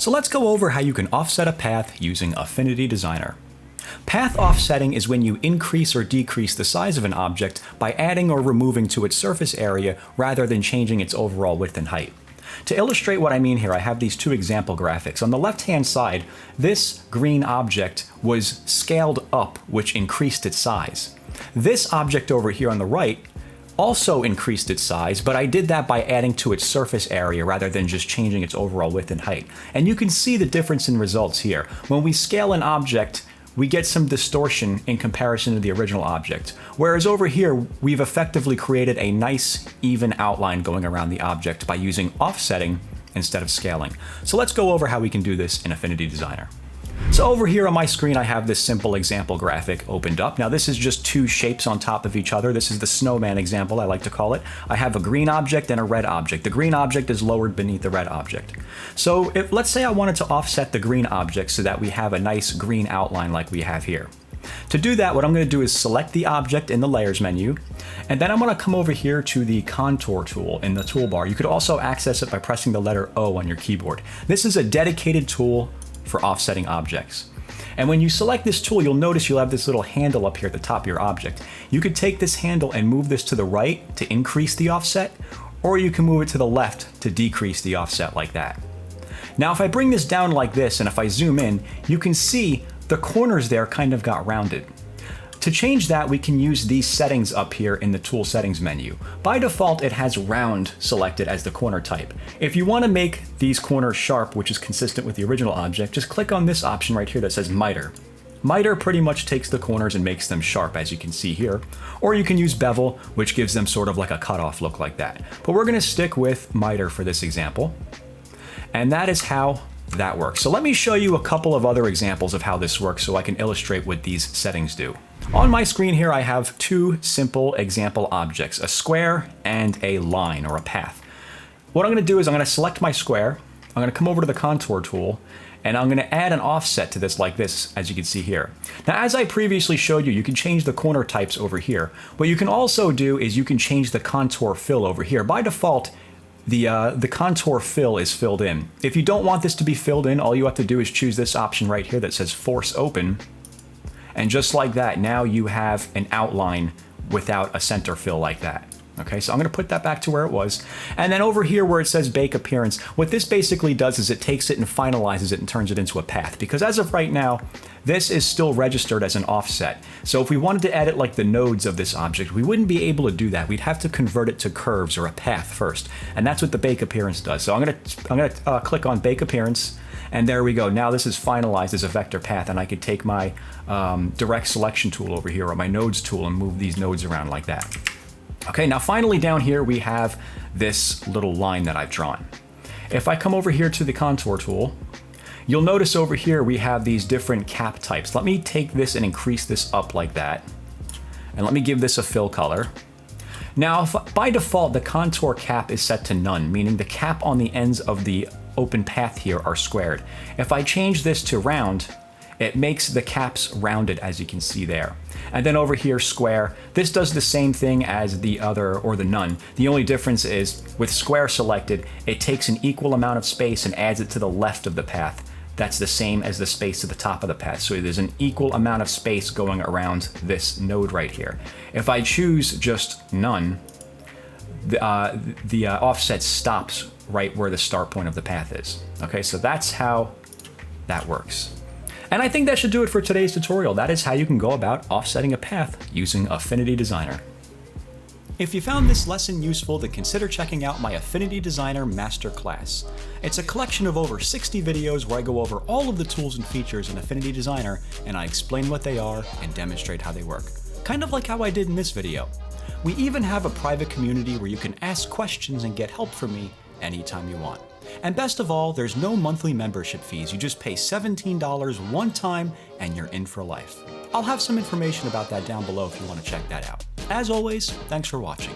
So let's go over how you can offset a path using Affinity Designer. Path offsetting is when you increase or decrease the size of an object by adding or removing to its surface area rather than changing its overall width and height. To illustrate what I mean here, I have these two example graphics. On the left-hand side, this green object was scaled up, which increased its size. This object over here on the right also increased its size, but I did that by adding to its surface area rather than just changing its overall width and height. And you can see the difference in results here. When we scale an object, we get some distortion in comparison to the original object. Whereas over here, we've effectively created a nice, even outline going around the object by using offsetting instead of scaling. So let's go over how we can do this in Affinity Designer. So over here on my screen, I have this simple example graphic opened up. Now this is just two shapes on top of each other. This is the snowman example, I like to call it. I have a green object and a red object. The green object is lowered beneath the red object. So let's say I wanted to offset the green object so that we have a nice green outline like we have here. To do that, what I'm going to do is select the object in the Layers menu, and then I'm going to come over here to the Contour tool in the toolbar. You could also access it by pressing the letter O on your keyboard. This is a dedicated tool for offsetting objects. And when you select this tool, you'll notice you'll have this little handle up here at the top of your object. You could take this handle and move this to the right to increase the offset, or you can move it to the left to decrease the offset like that. Now, if I bring this down like this, and if I zoom in, you can see the corners there kind of got rounded. To change that, we can use these settings up here in the Tool Settings menu. By default, it has round selected as the corner type. If you want to make these corners sharp, which is consistent with the original object, just click on this option right here that says Miter. Miter pretty much takes the corners and makes them sharp, as you can see here. Or you can use Bevel, which gives them sort of like a cutoff look like that. But we're going to stick with Miter for this example. And that is how that works. So let me show you a couple of other examples of how this works so I can illustrate what these settings do. On my screen here, I have two simple example objects, a square and a line or a path. What I'm going to do is I'm going to select my square, I'm going to come over to the Contour tool, and I'm going to add an offset to this like this, as you can see here. Now, as I previously showed you, you can change the corner types over here. What you can also do is you can change the contour fill over here. By default, the contour fill is filled in. If you don't want this to be filled in, all you have to do is choose this option right here that says Force Open. And just like that, now you have an outline without a center fill like that. Okay, so I'm going to put that back to where it was. And then over here where it says Bake Appearance, what this basically does is it takes it and finalizes it and turns it into a path. Because as of right now, this is still registered as an offset. So if we wanted to edit like the nodes of this object, we wouldn't be able to do that. We'd have to convert it to curves or a path first. And that's what the Bake Appearance does. So I'm going to click on Bake Appearance. And there we go. Now this is finalized as a vector path, and I could take my direct selection tool over here or my nodes tool and move these nodes around like that. Okay, now finally down here we have this little line that I've drawn. If I come over here to the Contour tool, you'll notice over here we have these different cap types. Let me take this and increase this up like that. And let me give this a fill color. Now, by default, the contour cap is set to none, meaning the cap on the ends of the open path here are squared. If I change this to round, it makes the caps rounded, as you can see there. And then over here, square, this does the same thing as the other, or the none. The only difference is, with square selected, it takes an equal amount of space and adds it to the left of the path. That's the same as the space to the top of the path. So there's an equal amount of space going around this node right here. If I choose just none, the offset stops right where the start point of the path is. Okay, so that's how that works. And I think that should do it for today's tutorial. That is how you can go about offsetting a path using Affinity Designer. If you found this lesson useful, then consider checking out my Affinity Designer Masterclass. It's a collection of over 60 videos where I go over all of the tools and features in Affinity Designer, and I explain what they are and demonstrate how they work. Kind of like how I did in this video. We even have a private community where you can ask questions and get help from me anytime you want. And best of all, there's no monthly membership fees. You just pay $17 one time and you're in for life. I'll have some information about that down below if you want to check that out. As always, thanks for watching.